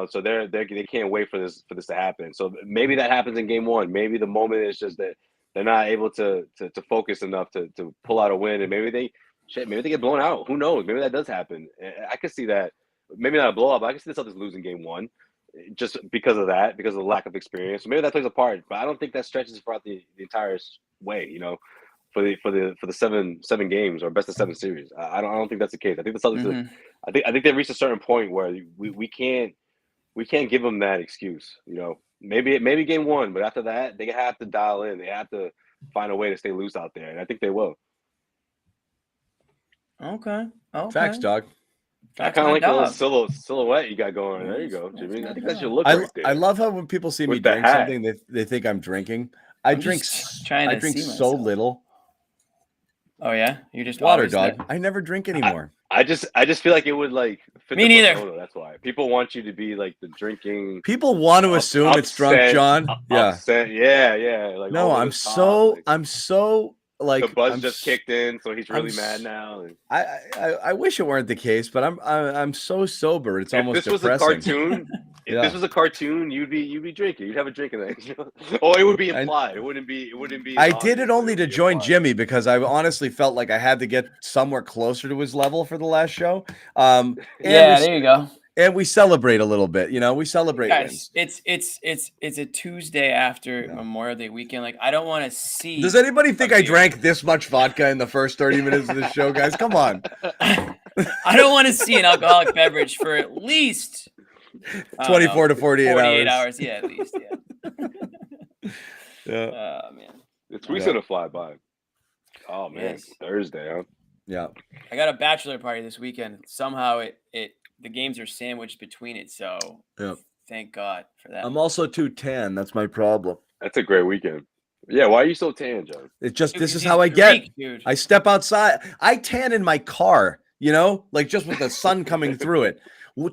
So they can't wait for this to happen. So maybe that happens in game one. Maybe the moment is just that they're not able to focus enough to pull out a win, and maybe they get blown out. Who knows? Maybe that does happen. I could see that. Maybe not a blowout, but I can see the Celtics losing game one, just because of the lack of experience. So maybe that plays a part, but I don't think that stretches throughout the entire way. For the seven games or best of 7 series. I don't think that's the case. I think the Celtics. I think they've reached a certain point where we can't give them that excuse. Maybe game one, but after that they have to dial in. They have to find a way to stay loose out there, and I think they will. Okay. Facts, dog. I kind of like the little silhouette you got going. There you go, Jimmy. I think that's your look right there. I love how when people see me drink something, they think I'm drinking. I drink so little. Oh yeah, you just water, dog. I never drink anymore. I just feel like it would fit me neither. Photo. That's why people want you to be like the drinking. People want to assume it's drunk, John. Yeah, yeah. Like no, I'm so like the buzz just kicked in, so he's really mad now. I wish it weren't the case, but I'm so sober. It's almost depressing. Was a cartoon. If this was a cartoon, you'd be drinking. You'd have a drink in that. Or it would be implied. It wouldn't be. I did it only to join Jimmy because I honestly felt like I had to get somewhere closer to his level for the last show. There you go. And we celebrate a little bit. We celebrate. Guys, it's a Tuesday after Memorial Day weekend. Like I don't want to see. Does anybody think I drank this much vodka in the first 30 minutes of the show, guys? Come on. I don't want to see an alcoholic beverage for at least 24 to 48 hours. Yeah, at least. Yeah. Oh man, it's gonna fly by. Oh man, yes. Thursday, huh? Yeah. I got a bachelor party this weekend. Somehow the games are sandwiched between it. So thank God for that. I'm also too tan. That's my problem. That's a great weekend. Yeah. Why are you so tan, John? It's just this is how I get. Dude. I step outside. I tan in my car. Like just with the sun coming through it.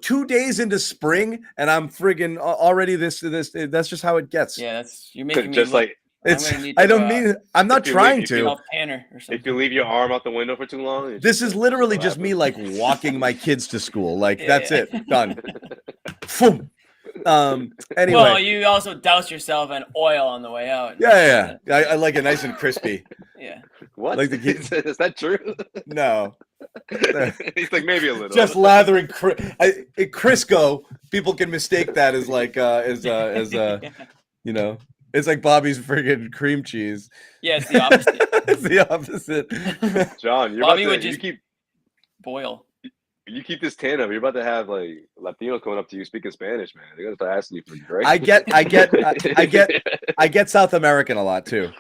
2 days into spring, and I'm friggin' already this. That's just how it gets. Yeah, you're making me just look, like it's. I don't mean it. I'm not trying to. If you leave your arm out the window for too long, this is literally just me like walking my kids to school. Like that's it. Done. Boom. Anyway. Well, you also douse yourself in oil on the way out. Yeah. I like it nice and crispy. Yeah. What? Like the kids. Is that true? No. He's like maybe a little. Just lathering Crisco. People can mistake that as like it's like Bobby's friggin' cream cheese. Yeah, it's the opposite. It's the opposite. John, Bobby would just boil. You keep this tan up. You're about to have like Latino coming up to you speaking Spanish, man. They're gonna start asking you for drinks. I get South American a lot too.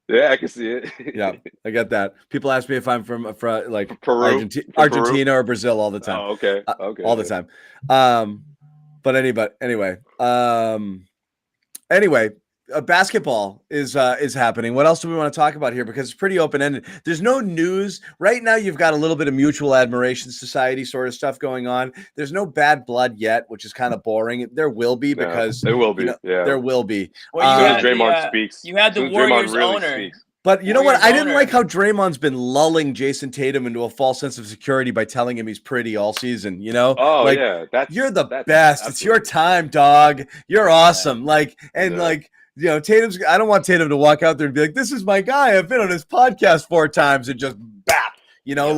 Yeah, I can see it. Yeah, I get that. People ask me if I'm from like Peru, Argentina or Brazil all the time. Oh, okay. Okay. All the time. But anyway, basketball is happening. What else do we want to talk about here? Because it's pretty open-ended. There's no news right now. You've got a little bit of mutual admiration society sort of stuff going on. There's no bad blood yet, which is kind of boring. There will be because there will be. There will be. Well, Draymond speaks. You had the Warriors owner. Speaks. But you know what? I didn't like how Draymond's been lulling Jason Tatum into a false sense of security by telling him he's pretty all season. Oh, like, yeah. You're the best. It's your time, dog. You're awesome. Tatum's. I don't want Tatum to walk out there and be like, "This is my guy. I've been on his podcast 4 times," and just bap. That's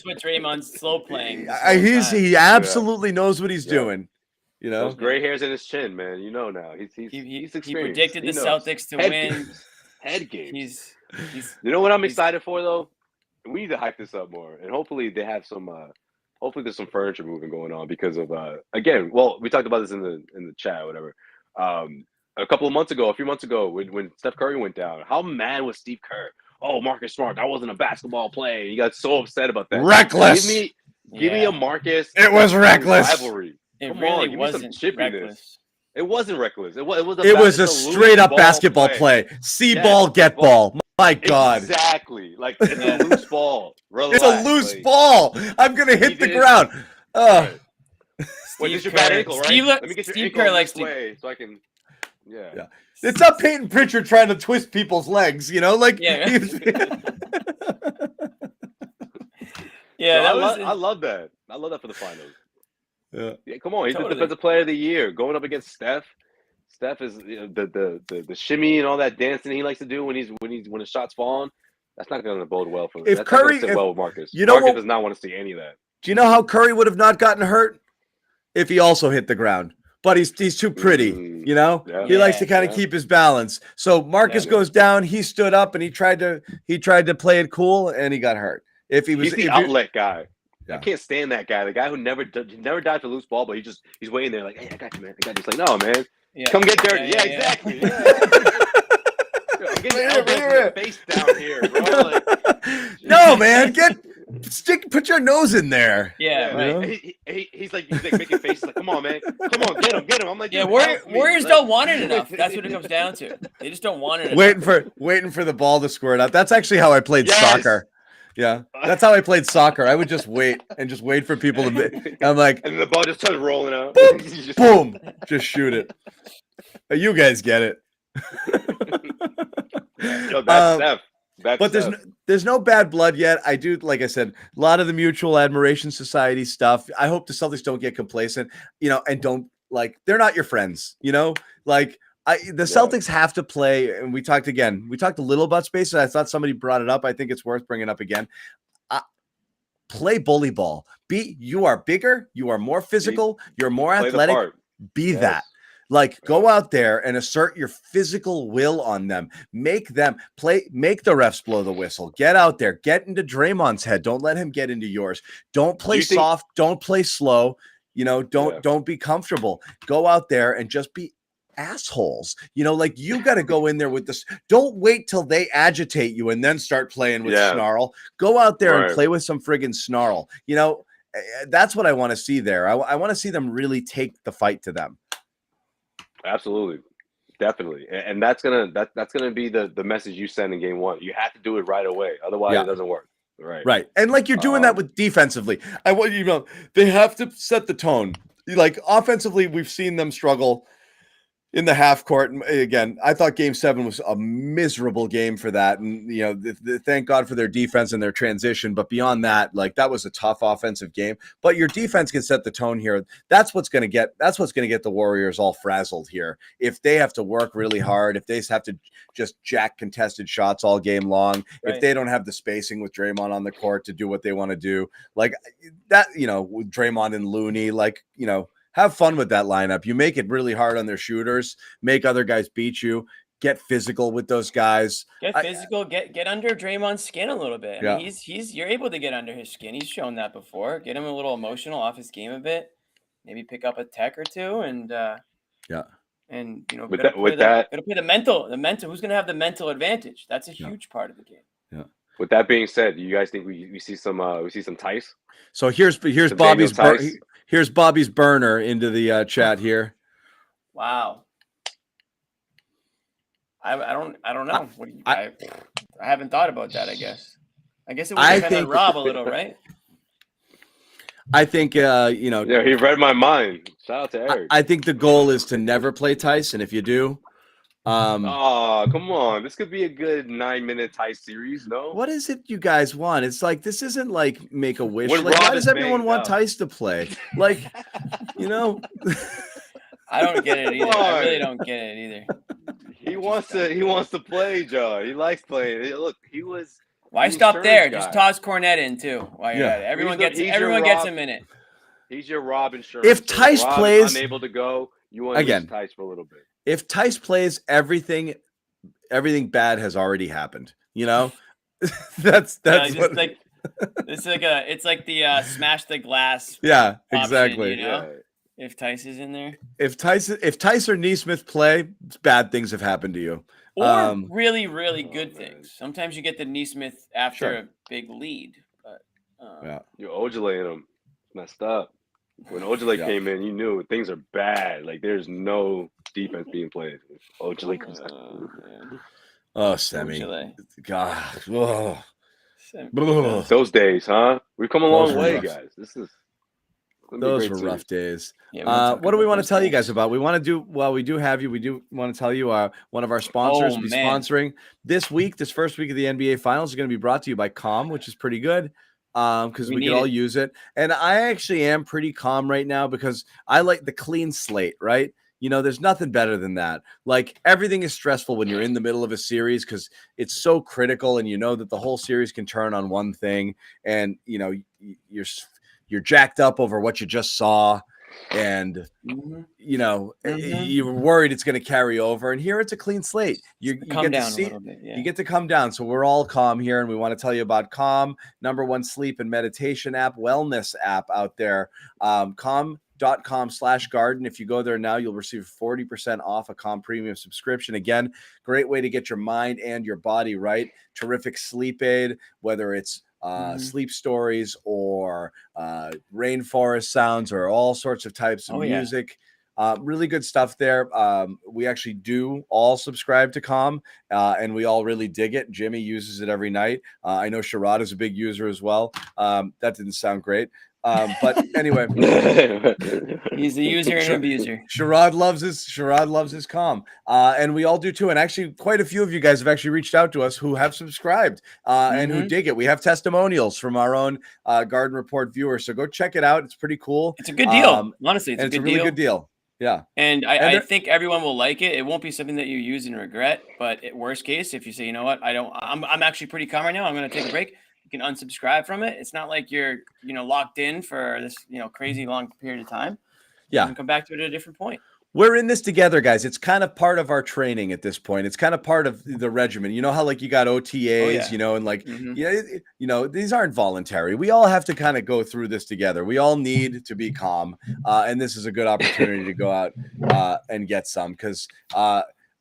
what Draymond's slow playing. He absolutely knows what he's doing. Those gray hairs in his chin, man. Now he's experienced. He predicted the Celtics to win. Head games. He's. You know what I'm excited for though? We need to hype this up more, and hopefully they have some. Hopefully there's some furniture moving going on because of again. Well, we talked about this in the chat or whatever. A few months ago, when Steph Curry went down, how mad was Steve Kerr? Oh, Marcus Smart, that wasn't a basketball play. He got so upset about that. Reckless. Give me a Marcus. It was reckless. Rivalry. It really wasn't reckless. It wasn't reckless. It was a straight up basketball play. See ball, get ball. My God. Exactly. Like, it's a loose ball. Relax, it's a loose ball. I'm going to hit the ground. Oh. Right. Wait, this is your bad ankle, right? Let me get your ankle this way so I can. Yeah. It's not Peyton Pritchard trying to twist people's legs, like. Yeah. I love that. I love that for the finals. Yeah, come on. He's the defensive player of the year going up against Steph. Steph is the shimmy and all that dancing he likes to do when his shots falling. That's not going to bode well for him. That's not going to sit well with Marcus. Marcus does not want to see any of that. Do you know how Curry would have not gotten hurt if he also hit the ground? But he's too pretty, Yeah. He likes to kind of keep his balance. So Marcus goes down. He stood up and he tried to play it cool, and he got hurt. He's the outlet guy. Yeah. I can't stand that guy. The guy who never died for loose ball, but he's waiting there like, hey, I got you, man. I got you. It's like, no, man. Yeah. Come get dirty. Yeah, exactly. Yeah. I'm getting your elbows in the face down here, bro. Like, no, man. Put your nose in there. Yeah, right. He's like making faces like, come on, man. Come on, get him. I'm like, yeah, Warriors don't want it enough. That's what it comes down to. They just don't want it enough. Waiting for the ball to squirt out. That's actually how I played soccer. Yeah, that's how I played soccer. I would just wait for people to. I'm like, and the ball just starts rolling out. Boom! Just shoot it. You guys get it. Yo, that's Steph. But there's no bad blood yet. I do, like I said, a lot of the mutual admiration society stuff. I hope the Celtics don't get complacent, and don't they're not your friends, the Celtics have to play, and we talked a little about space, and I thought somebody brought it up. I think it's worth bringing up again. Play bully ball. You are bigger, you are more physical, you're more athletic. Be that. Go out there and assert your physical will on them. Make them play. Make the refs blow the whistle. Get out there. Get into Draymond's head. Don't let him get into yours. Don't play soft. Don't play slow. Don't be comfortable. Go out there and just be assholes. You got to go in there with this. Don't wait till they agitate you and then start playing with snarl. Go out there and play with some friggin' snarl. That's what I want to see there. I want to see them really take the fight to them. Absolutely, definitely, and that's gonna be the message you send in game one. You have to do it right away, otherwise it doesn't work. Right, and you're doing that with defensively. I want they have to set the tone. Offensively, we've seen them struggle in the half court. Again, I thought Game 7 was a miserable game for that, and thank God for their defense and their transition. But beyond that, that was a tough offensive game. But your defense can set the tone here. That's what's going to get the Warriors all frazzled here. If they have to work really hard, if they have to just jack contested shots all game long, if they don't have the spacing with Draymond on the court to do what they want to do, with Draymond and Looney, have fun with that lineup. You make it really hard on their shooters, make other guys beat you, get physical with those guys. Get physical, get under Draymond's skin a little bit. I mean, you're able to get under his skin. He's shown that before. Get him a little emotional off his game a bit. Maybe pick up a tech or two and and with that it'll be the mental. Who's gonna have the mental advantage? That's a huge part of the game. Yeah. With that being said, do you guys think we see some Tice? So here's Bobby's here's Bobby's burner into the chat here. Wow. I don't know. I haven't thought about that. I guess it would depend on Rob a little, right? I think Yeah, he read my mind. Shout out to Eric. I think the goal is to never play Tice, and if you do, come on. This could be a good 9-minute Tice series, no? What is it you guys want? It's this isn't Make a Wish. Why does everyone want Tice to play? I don't get it either. I really don't get it either. He wants to play, Joe. He likes playing. Look, he was. Why stop there? Guy. Just toss Cornette in too. While you're at it. Everyone gets a minute. He's your Rob insurance. If Tice plays, unable to go, you want to use Tice for a little bit. If Tice plays, everything bad has already happened. That's what. It's like the smash the glass. Yeah, option, exactly. If Tice is in there, if Tice or Nesmith play, bad things have happened to you. Or really, really good things. Sometimes you get the Nesmith after a big lead, but you're Ojale him. Messed up. When Ojale came in, you knew things are bad. Like there's no defense being played. Ojale comes out. Oh, Semi. Ojale. God. Oh. Those days, huh? We've come a long way, rough. guys. Those were rough days. Yeah, what do we want to tell you guys about? We want to do, well, we do want to tell you one of our sponsors will be sponsoring this week. This first week of the NBA Finals is going to be brought to you by Calm, which is pretty good because we can all use it. And I actually am pretty calm right now because I like the clean slate, right? You know, there's nothing better than that. Like everything is stressful when you're in the middle of a series because it's so critical and you know that the whole series can turn on one thing and, you know, you're jacked up over what you just saw and, you know, you're worried it's going to carry over. And here it's a clean slate. You get to see, you get to come down. So we're all calm here. And we want to tell you about Calm, #1 sleep and meditation app, wellness app out there. Calm.com/garden. If you go there now, you'll receive 40% off a Calm premium subscription. Again, great way to get your mind and your body right. Terrific sleep aid, whether it's sleep stories or rainforest sounds or all sorts of types of music. Really good stuff there. We actually do all subscribe to Calm and we all really dig it. Jimmy uses it every night. I know Sherrod is a big user as well. That didn't sound great. But anyway, he's a user and abuser. Sherrod loves his Calm. And we all do too. And actually quite a few of you guys have actually reached out to us who have subscribed and who dig it. We have testimonials from our own Garden Report viewers. So go check it out. It's pretty cool. It's a good deal. Honestly, it's a really good deal. Yeah. And I think everyone will like it. It won't be something that you use and regret, but at worst case, if you say, you know what, I'm actually pretty calm right now. I'm going to take a break. You can unsubscribe from it. It's not like you're, you know, locked in for this, you know, crazy long period of time. Yeah. You can come back to it at a different point. We're in this together, guys. It's kind of part of our training at this point. It's kind of part of the regimen. You know how like you got OTAs, you know, and like, you know, these aren't voluntary. We all have to kind of go through this together. We all need to be calm. And this is a good opportunity to go out and get some because,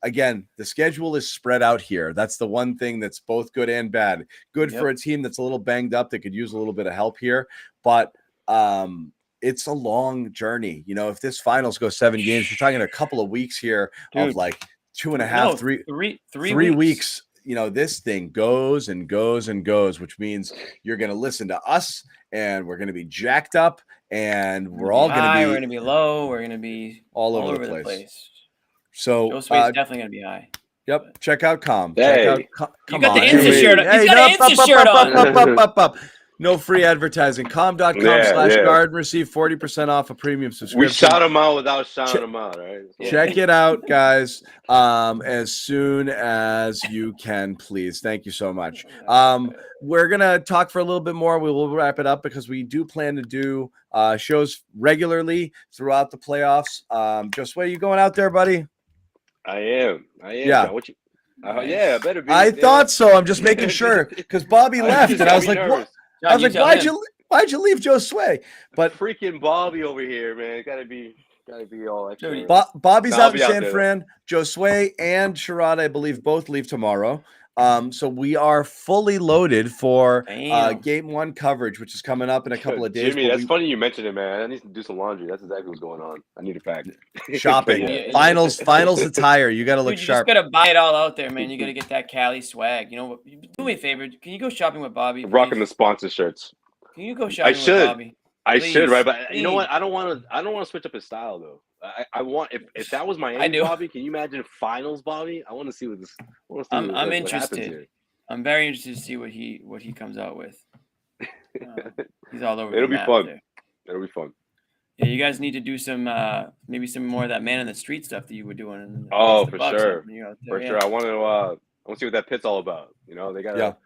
again, the schedule is spread out here. That's the one thing that's both good and bad. Good for a team that's a little banged up that could use a little bit of help here. But it's a long journey. You know, if this finals goes 7 games, you're talking a couple of weeks here of like 2.5, 3 weeks. You know, this thing goes and goes and goes, which means you're going to listen to us and we're going to be jacked up and we're all going to be low. We're going to be all over the place. So Joe Swade's definitely going to be high. Yep. Check out Calm. Hey. Check out you got the Insta shirt on. He's got the Insta shirt on. No free advertising. Calm.com/garden. Receive 40% off a premium subscription. We shout them out without shouting them out, right? Check it out, guys, as soon as you can, please. Thank you so much. We're going to talk for a little bit more. We will wrap it up because we do plan to do shows regularly throughout the playoffs. Just where are you going out there, buddy? I am. Yeah. What you? Yeah, I better be. I thought so. I'm just making sure because Bobby left, and I was like, "What?" I was like, "Why'd you leave Joe Sway?" But freaking Bobby over here, man, gotta be all extra. Bobby's out in San Fran. Joe Sway and Sherrod, I believe, both leave tomorrow. So we are fully loaded for game 1 coverage, which is coming up in a couple of days. Jimmy, that's funny you mentioned it, man. I need to do some laundry. That's exactly what's going on. I need a pack. Shopping. Finals attire. You got to look sharp. You just got to buy it all out there, man. You got to get that Cali swag. You know, do me a favor. Can you go shopping with Bobby? Rocking the sponsor shirts. Can you go shopping with Bobby? I should, right? But you know what? I don't want to switch up his style though. I want if that was my aim, Bobby. Can you imagine finals, Bobby? I want to see what this. I'm interested. I'm very interested to see what he comes out with. He's all over. It'll be fun. There. It'll be fun. Yeah, you guys need to do some maybe some more of that man in the street stuff that you were doing. For sure. I want to see what that pit's all about. You know, they got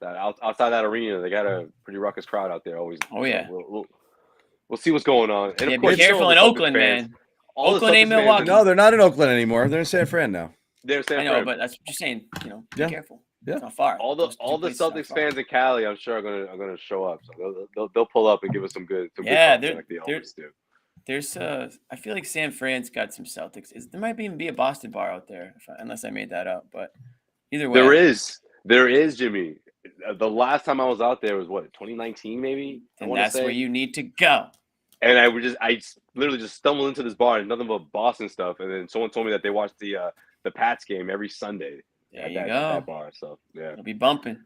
that outside that arena. They got a pretty ruckus crowd out there always. Oh yeah. We'll see what's going on. And of course, be careful in Oakland, man. Oakland ain't Milwaukee. No, they're not in Oakland anymore. They're in San Fran now. They're in San Fran. I know, but that's just saying. You know, be careful. Yeah. It's not far. All the Celtics fans in Cali, I'm sure are gonna show up. So they'll pull up and give us some good. Like they always do. There's I feel like San Fran's got some Celtics. There might even be a Boston bar out there, unless I made that up. But either way, there is Jimmy. The last time I was out there was what 2019 maybe. And that's where you need to go. And I literally just stumbled into this bar and nothing but Boston stuff. And then someone told me that they watched the Pats game every Sunday There at you that go. bar. So yeah, It'll be bumping.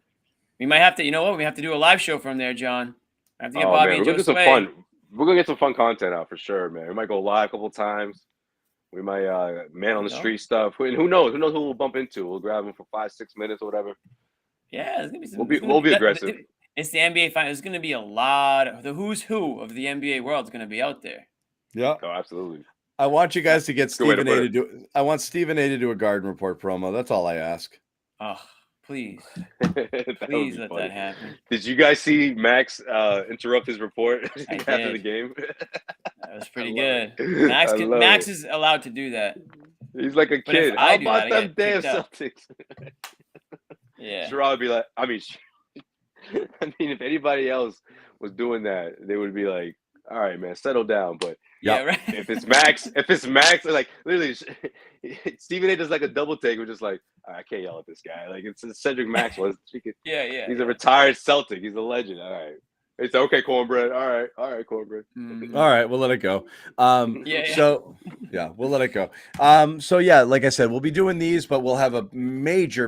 We might have to. You know what? We have to do a live show from there, John. I have to get oh Bobby man, and we're gonna Joe get some Sway. fun. We're gonna get some fun content out for sure, man. We might go live a couple times. We might man on the street stuff. And who knows? Who knows who we'll bump into? We'll grab them for 5-6 minutes or whatever. Yeah, it's gonna be some, We'll be aggressive. It's the NBA final. There's gonna be a lot of the who's who of the NBA world is gonna be out there. Yeah. Oh, absolutely. I want you guys to get Stephen A. to do. I want Stephen A. to do a Garden Report promo. That's all I ask. Oh, please, That please let that happen. Did you guys see Max interrupt his report after the game? That was pretty good. Max is allowed to do that. He's like a But if kid. I How do about that, I them get damn kicked out. Celtics? Yeah. Sherrod would be like, I mean, if anybody else was doing that, they would be like, all right, man, settle down. But yeah, right. if it's Max, like literally, Stephen A. does like a double take. We're just like, I can't yell at this guy. Like it's Cedric Maxwell. Yeah. He's a retired Celtic. He's a legend. All right. It's okay, cornbread. All right, cornbread. All right, we'll let it go. So yeah, we'll let it go. So yeah, like I said, we'll be doing these, but we'll have a major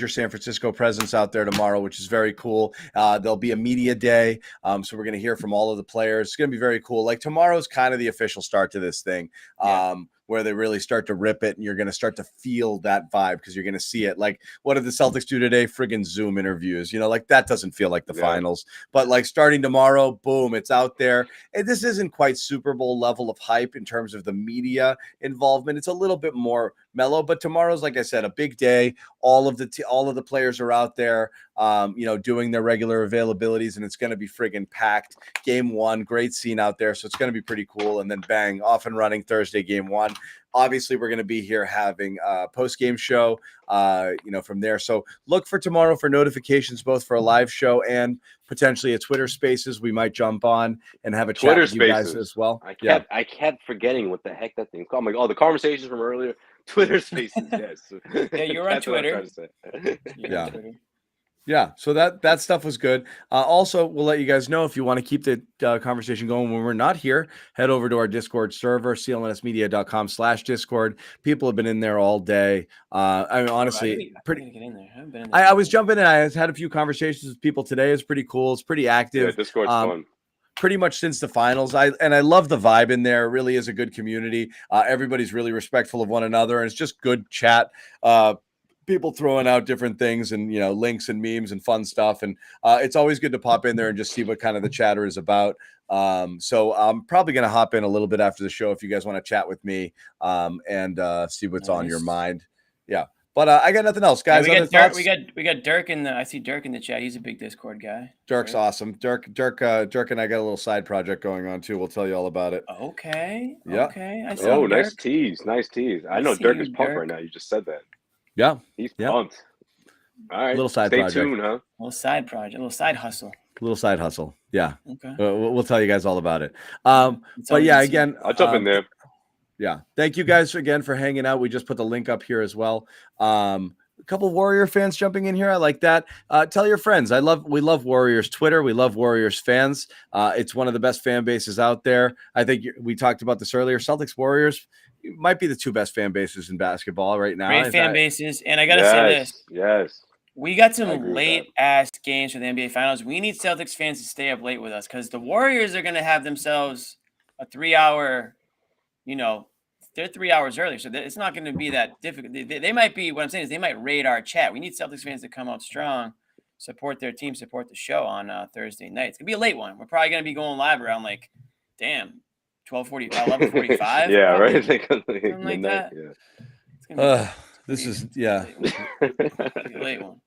San Francisco presence out there tomorrow, which is very cool. There'll be a media day. So we're gonna hear from all of the players. It's gonna be very cool. Like tomorrow's kind of the official start to this thing. Where they really start to rip it and you're going to start to feel that vibe because you're going to see it. Like, what did the Celtics do today? Friggin' Zoom interviews. You know, like that doesn't feel like the finals. But like starting tomorrow, boom, it's out there. And this isn't quite Super Bowl level of hype in terms of the media involvement. It's a little bit more mellow. But tomorrow's, like I said, a big day. All of the players are out there, doing their regular availabilities, and it's going to be friggin' packed. Game 1, great scene out there. So it's going to be pretty cool. And then bang, off and running Thursday, game 1. Obviously, we're going to be here having a post-game show, from there. So look for tomorrow for notifications, both for a live show and potentially a Twitter Spaces. We might jump on and have a chat with you guys as well. I kept forgetting what the heck that thing's called. I'm like, the conversations from earlier. Twitter Spaces, yes. Yeah, you're on Twitter. Yeah. Yeah, so that stuff was good. Also, we'll let you guys know if you want to keep the conversation going when we're not here, head over to our Discord server, clnsmedia.com/Discord. People have been in there all day. I mean, honestly, pretty. Get in there. I haven't been in there. I was jumping in. I had a few conversations with people today. It's pretty cool. It's pretty active. Yeah, Discord's fun. Pretty much since the finals. I love the vibe in there. It really is a good community. Everybody's really respectful of one another, and it's just good chat. People throwing out different things and links and memes and fun stuff, and it's always good to pop in there and just see what kind of the chatter is about. So I'm probably going to hop in a little bit after the show if you guys want to chat with me and see what's on your mind. Yeah. But I got nothing else, guys. Yeah, we got Dirk in the. I see Dirk in the chat. He's a big Discord guy. Dirk's awesome. Dirk and I got a little side project going on too. We'll tell you all about it. Okay. Yeah. Okay. Nice tease. I know Dirk is pumped right now. You just said that. Yeah. He's pumped. All right. Little side project. Stay tuned, huh? Little side project. Little side hustle. Yeah. Okay. We'll tell you guys all about it. But yeah, again, I'll jump in there. Yeah. Thank you guys again for hanging out. We just put the link up here as well. A couple Warrior fans jumping in here. I like that. Tell your friends. We love Warriors Twitter. We love Warriors fans. It's one of the best fan bases out there. I think we talked about this earlier. Celtics Warriors might be the two best fan bases in basketball right now. Great fan bases. And I got to say this. Yes. We got some late-ass games for the NBA Finals. We need Celtics fans to stay up late with us because the Warriors are going to have themselves a 3-hour, they're 3 hours early, so it's not going to be that difficult. They might be, what I'm saying is they might raid our chat. We need Celtics fans to come out strong, support their team, support the show on Thursday night. It's going to be a late one. We're probably going to be going live around 11:45. Yeah, probably. Right? Something like that. Yeah. This is, yeah. Late one.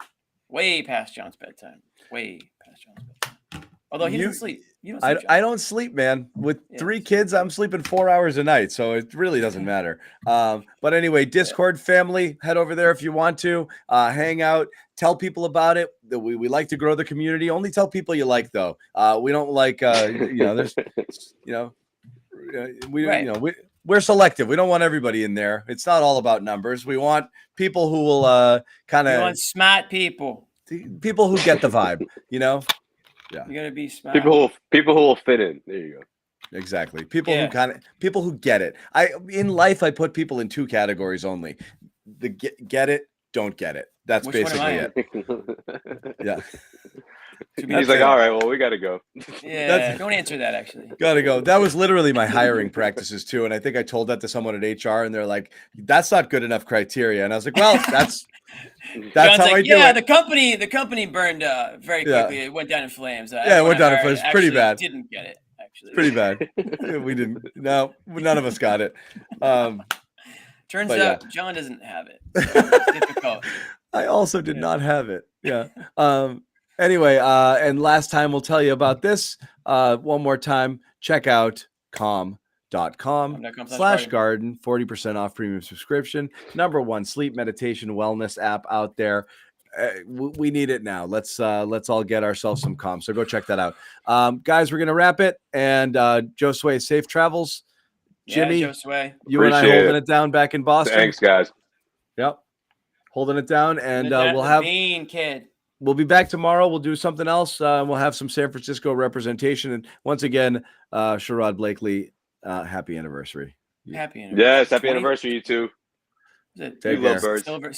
Way past John's bedtime. Although he doesn't sleep. You don't sleep, I don't sleep, man. With 3 kids, I'm sleeping 4 hours a night, so it really doesn't matter. But anyway, Discord family, head over there if you want to hang out. Tell people about it. We like to grow the community. Only tell people you like, though. We don't like, there's, we're selective. We don't want everybody in there. It's not all about numbers. We want people who will kind of. We want smart people. People who get the vibe, Yeah. You gotta be smart. People who will fit in. There you go. Exactly. People who get it. In life, I put people in 2 categories only: the get it, don't get it. That's Which one am basically I it. Yeah. He's like, all right, well, we got to go. Yeah, don't answer that, actually. Gotta go. That was literally my hiring practices too. And I think I told that to someone at HR, and they're like, that's not good enough criteria. And I was like, well, that's John's how like, I do it. the company burned very quickly. It went down in flames. It went down in flames. Pretty bad. Didn't get it, actually. Pretty bad. We didn't. No, none of us got it. Turns out John doesn't have it. So it's difficult. I also did not have it. Yeah. Anyway, and last time we'll tell you about this. One more time, check out calm.com/garden, 40% off premium subscription. #1 sleep meditation wellness app out there. We need it now. Let's all get ourselves some Calm. So go check that out. Guys, we're gonna wrap it. And Josue, safe travels. Jimmy, Josue. You and I holding it down back in Boston. Thanks, guys. Yep. Holding it down, and we'll be back tomorrow. We'll do something else. We'll have some San Francisco representation. And once again, Sherrod Blakely, happy anniversary. Happy anniversary. Yes, happy anniversary, you two. Is it Take care. Birds. Silver